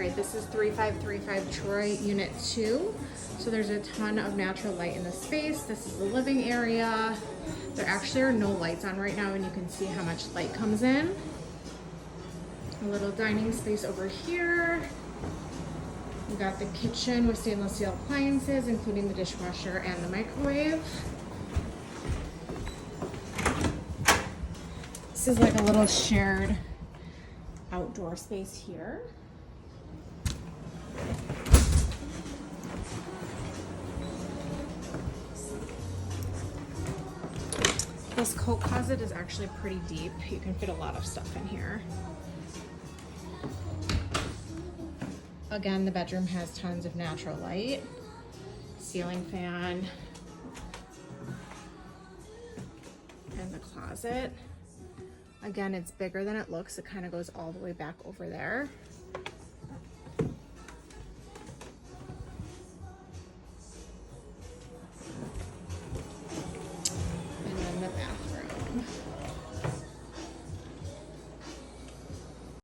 All right, this is 3535 Troy Unit 2. So there's a ton of natural light in the space. This is the living area. There actually are no lights on right now, and you can see how much light comes in. A little dining space over here. We got the kitchen with stainless steel appliances, including the dishwasher and the microwave. This is like a little shared outdoor space here. This coat closet is actually pretty deep. You can fit a lot of stuff in here. Again, the bedroom has tons of natural light. Ceiling fan. And the closet. Again, it's bigger than it looks. It kind of goes all the way back over there.